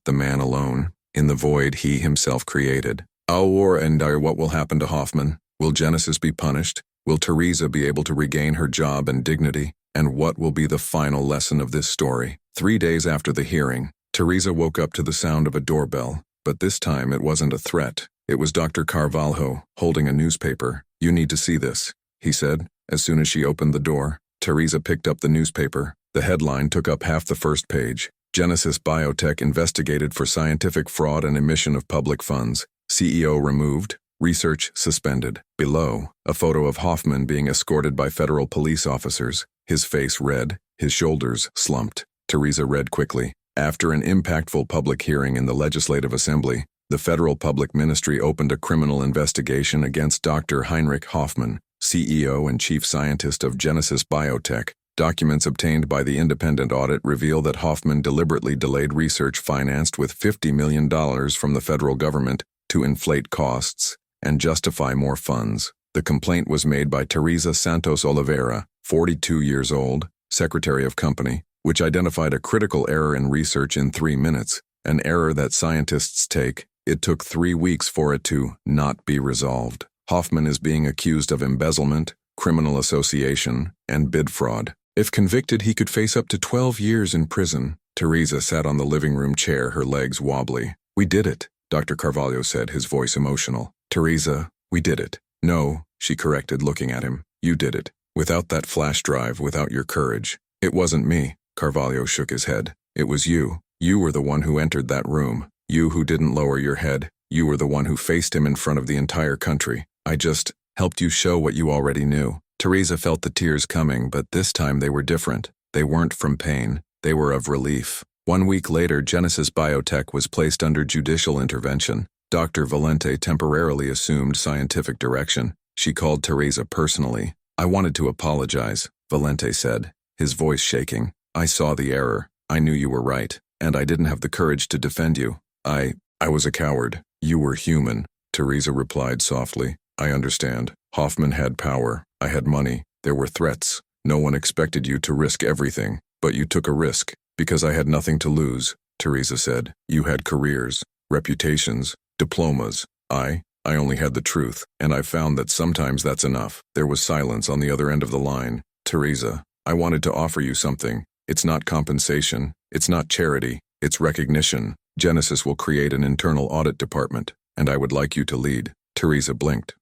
the man alone, in the void he himself created. What will happen to Hoffman? Will Genesis be punished? Will Teresa be able to regain her job and dignity? And what will be the final lesson of this story? 3 days after the hearing, Teresa woke up to the sound of a doorbell, but this time it wasn't a threat. It was Dr. Carvalho, holding a newspaper. You need to see this, he said, as soon as she opened the door. Teresa picked up the newspaper. The headline took up half the first page. Genesis Biotech investigated for scientific fraud and emission of public funds. CEO removed. Research suspended. Below, a photo of Hoffman being escorted by federal police officers, his face red, his shoulders slumped. Teresa read quickly. After an impactful public hearing in the Legislative Assembly, the Federal Public Ministry opened a criminal investigation against Dr. Heinrich Hoffman, CEO and chief scientist of Genesis Biotech. Documents obtained by the independent audit reveal that Hoffman deliberately delayed research financed with $50 million from the federal government to inflate costs and justify more funds. The complaint was made by Teresa Santos Oliveira, 42 years old, secretary of company, which identified a critical error in research in 3 minutes, an error that scientists take. It took 3 weeks for it to not be resolved. Hoffman is being accused of embezzlement, criminal association, and bid fraud. If convicted, he could face up to 12 years in prison. Teresa sat on the living room chair, her legs wobbly. We did it, Dr. Carvalho said, his voice emotional. Teresa, we did it. No, she corrected, looking at him. You did it. Without that flash drive, without your courage. It wasn't me. Carvalho shook his head. It was you. You were the one who entered that room. You who didn't lower your head. You were the one who faced him in front of the entire country. I just helped you show what you already knew. Teresa felt the tears coming, but this time they were different. They weren't from pain. They were of relief. 1 week later, Genesis Biotech was placed under judicial intervention. Dr. Valente temporarily assumed scientific direction. She called Teresa personally. I wanted to apologize, Valente said, his voice shaking. I saw the error. I knew you were right, and I didn't have the courage to defend you. I was a coward. You were human, Teresa replied softly. I understand. Hoffman had power. I had money. There were threats. No one expected you to risk everything, but you took a risk. Because I had nothing to lose, Teresa said. You had careers, reputations, diplomas. I only had the truth, and I found that sometimes that's enough. There was silence on the other end of the line. Teresa, I wanted to offer you something. It's not compensation. It's not charity. It's recognition. Genesis will create an internal audit department, and I would like you to lead. Teresa blinked.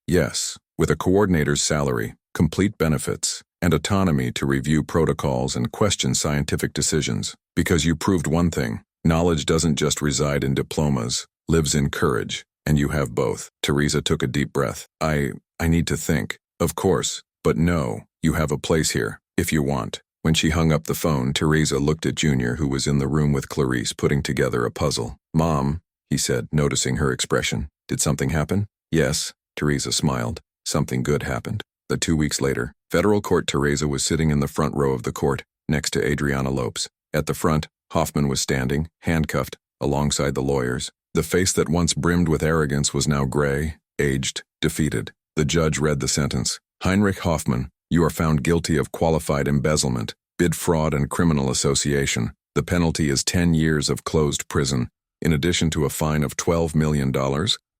Yes, with a coordinator's salary, complete benefits, and autonomy to review protocols and question scientific decisions. Because you proved one thing. Knowledge doesn't just reside in diplomas, lives in courage, and you have both. Teresa took a deep breath. I need to think. Of course, but no, you have a place here, if you want. When she hung up the phone, Teresa looked at Junior, who was in the room with Clarice putting together a puzzle. Mom, he said, noticing her expression. Did something happen? Yes, Teresa smiled. Something good happened. 2 weeks later, federal court. Teresa was sitting in the front row of the court, next to Adriana Lopes. At the front, Hoffman was standing, handcuffed, alongside the lawyers. The face that once brimmed with arrogance was now gray, aged, defeated. The judge read the sentence. Heinrich Hoffman, you are found guilty of qualified embezzlement, bid fraud, and criminal association. The penalty is 10 years of closed prison, in addition to a fine of $12 million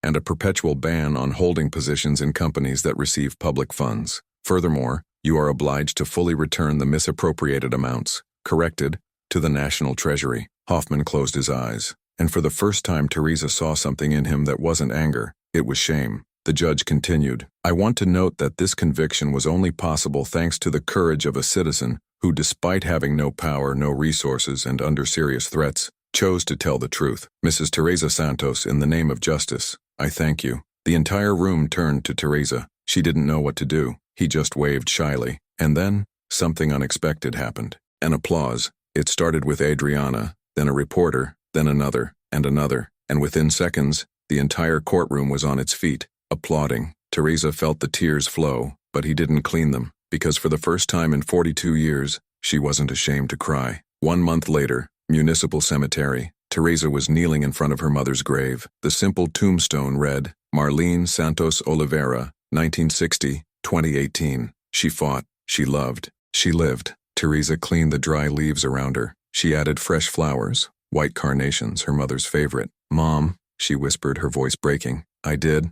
and a perpetual ban on holding positions in companies that receive public funds. Furthermore, you are obliged to fully return the misappropriated amounts, corrected, to the National Treasury. Hoffman closed his eyes, and for the first time Teresa saw something in him that wasn't anger, it was shame. The judge continued, I want to note that this conviction was only possible thanks to the courage of a citizen who, despite having no power, no resources, and under serious threats, chose to tell the truth. Mrs. Teresa Santos, in the name of justice, I thank you. The entire room turned to Teresa. She didn't know what to do. He just waved shyly. And then, something unexpected happened. An applause. It started with Adriana, then a reporter, then another, and within seconds, The entire courtroom was on its feet, applauding. Teresa felt the tears flow, but he didn't clean them, because for the first time in 42 years, she wasn't ashamed to cry. 1 month later, Municipal Cemetery. Teresa was kneeling in front of her mother's grave. The simple tombstone read, Marlene Santos Oliveira, 1960-2018. She fought, she loved, she lived. Teresa cleaned the dry leaves around her. She added fresh flowers, white carnations, her mother's favorite. Mom, she whispered, her voice breaking. I did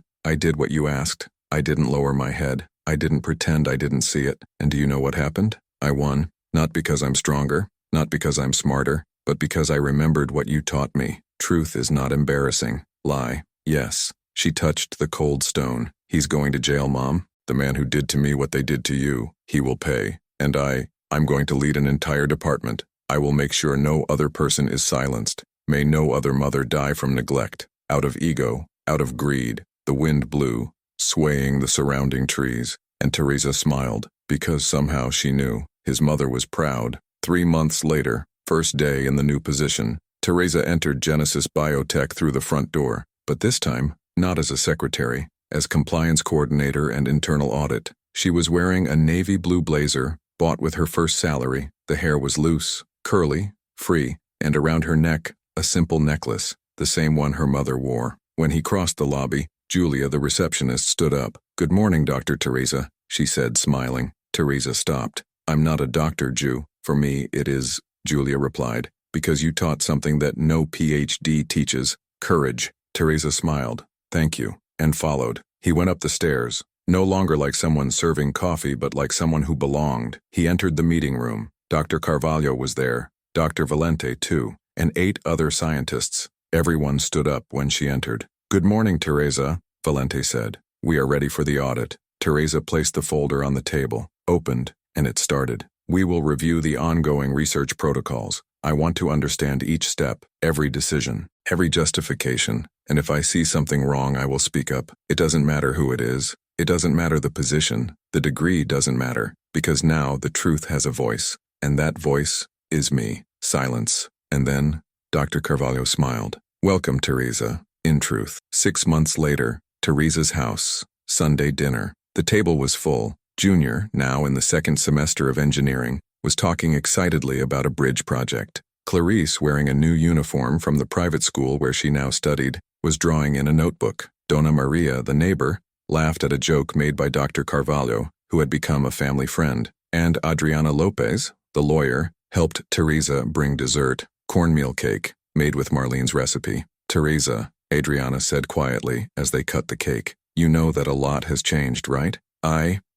what you asked. I didn't lower my head. I didn't pretend I didn't see it. And do you know what happened? I won. Not because I'm stronger, not because I'm smarter, but because I remembered what you taught me. Truth is not embarrassing. Lie. Yes. She touched the cold stone. He's going to jail, Mom. The man who did to me what they did to you, he will pay. And I'm going to lead an entire department. I will make sure no other person is silenced. May no other mother die from neglect. Out of ego, out of greed, the wind blew, swaying the surrounding trees, and Teresa smiled, because somehow she knew his mother was proud. 3 months later, first day in the new position, Teresa entered Genesis Biotech through the front door, but this time, not as a secretary, as compliance coordinator and internal audit. She was wearing a navy blue blazer, bought with her first salary. The hair was loose, curly, free, and around her neck, a simple necklace, the same one her mother wore. When he crossed the lobby, Julia, the receptionist, stood up. Good morning, Dr. Teresa, she said, smiling. Teresa stopped. I'm not a doctor, Ju. For me, it is, Julia replied, because you taught something that no PhD teaches, courage. Teresa smiled. Thank you, and followed. He went up the stairs, no longer like someone serving coffee, but like someone who belonged. He entered the meeting room. Dr. Carvalho was there, Dr. Valente too, and 8 other scientists. Everyone stood up when she entered. Good morning, Teresa, Valente said. We are ready for the audit. Teresa placed the folder on the table, opened, and it started. We will review the ongoing research protocols. I want to understand each step, every decision, every justification, and if I see something wrong, I will speak up. It doesn't matter who it is. It doesn't matter the position. The degree doesn't matter, because now the truth has a voice, and that voice is me. Silence. And then, Dr. Carvalho smiled. Welcome, Teresa. In truth. 6 months later, Teresa's house. Sunday dinner. The table was full. Junior, now in the 2nd semester of engineering, was talking excitedly about a bridge project. Clarice, wearing a new uniform from the private school where she now studied, was drawing in a notebook. Donna Maria, the neighbor, laughed at a joke made by Dr. Carvalho, who had become a family friend. And Adriana Lopez, the lawyer, helped Teresa bring dessert, cornmeal cake, made with Marlene's recipe. Teresa, Adriana said quietly as they cut the cake. You know that a lot has changed, right?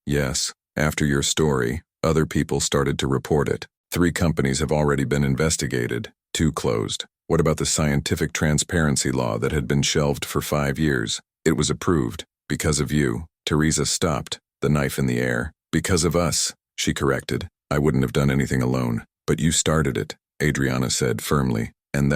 Yes. After your story, other people started to report it. 3 companies have already been investigated, 2 closed. What about the scientific transparency law that had been shelved for 5 years? It was approved. Because of you. Teresa stopped, the knife in the air. Because of us, she corrected. I wouldn't have done anything alone. But you started it, Adriana said firmly. And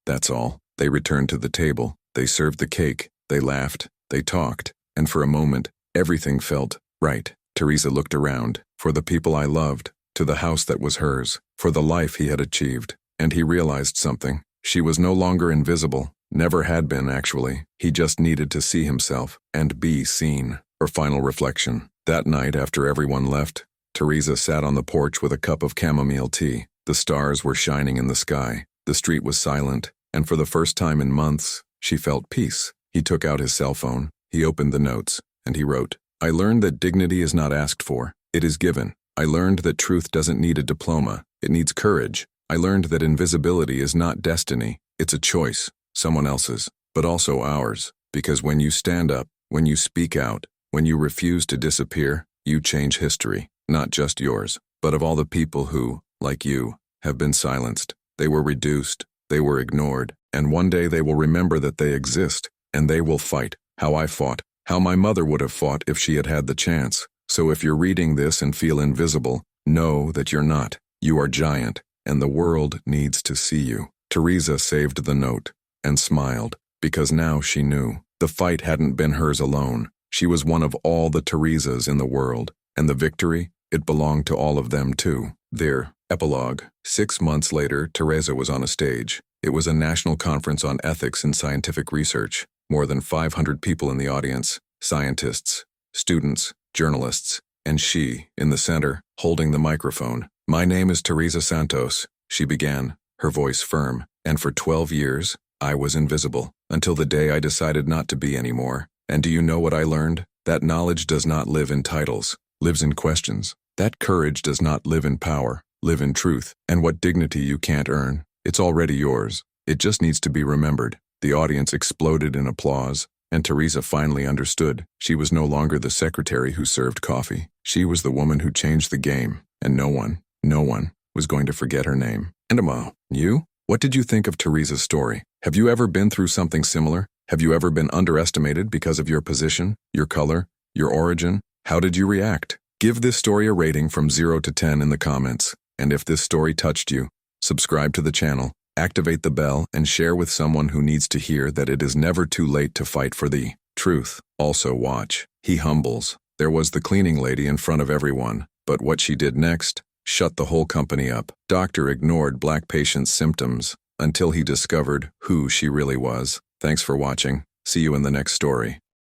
that's all. They returned to the table. They served the cake. They laughed. They talked. And for a moment, everything felt right. Teresa looked around, for the people I loved, to the house that was hers, for the life he had achieved. And he realized something. She was no longer invisible. Never had been, actually. He just needed to see himself and be seen. Her final reflection. That night, after everyone left, Teresa sat on the porch with a cup of chamomile tea. The stars were shining in the sky. The street was silent, and for the first time in months, she felt peace. He took out his cell phone. He opened the notes, and he wrote, I learned that dignity is not asked for. It is given. I learned that truth doesn't need a diploma. It needs courage. I learned that invisibility is not destiny. It's a choice. Someone else's, but also ours. Because when you stand up, when you speak out, when you refuse to disappear, you change history. Not just yours, but of all the people who, like you, have been silenced. They were reduced. They were ignored. And one day they will remember that they exist. And they will fight. How I fought. How my mother would have fought if she had had the chance. So if you're reading this and feel invisible, know that you're not. You are giant, and the world needs to see you. Teresa saved the note and smiled, because now she knew. The fight hadn't been hers alone. She was one of all the Teresas in the world, and the victory, it belonged to all of them too. There. Epilogue. 6 months later, Teresa was on a stage. It was a national conference on ethics in scientific research. More than 500 people in the audience, scientists, students, journalists, and she, in the center, holding the microphone. "My name is Teresa Santos," she began, her voice firm, "and for 12 years, I was invisible, until the day I decided not to be anymore. And do you know what I learned? That knowledge does not live in titles, lives in questions. That courage does not live in power, live in truth. And what dignity you can't earn, it's already yours. It just needs to be remembered." The audience exploded in applause, and Teresa finally understood. She was no longer the secretary who served coffee. She was the woman who changed the game, and no one was going to forget her name. And you? What did you think of Teresa's story? Have you ever been through something similar? Have you ever been underestimated because of your position, your color, your origin? How did you react? Give this story a rating from 0 to 10 in the comments. And if this story touched you, subscribe to the channel, activate the bell, and share with someone who needs to hear that it is never too late to fight for the truth. Also watch He Humbles. There was the cleaning lady in front of everyone, but what she did next shut the whole company up. Doctor ignored black patient's symptoms until he discovered who she really was. Thanks for watching. See you in the next story.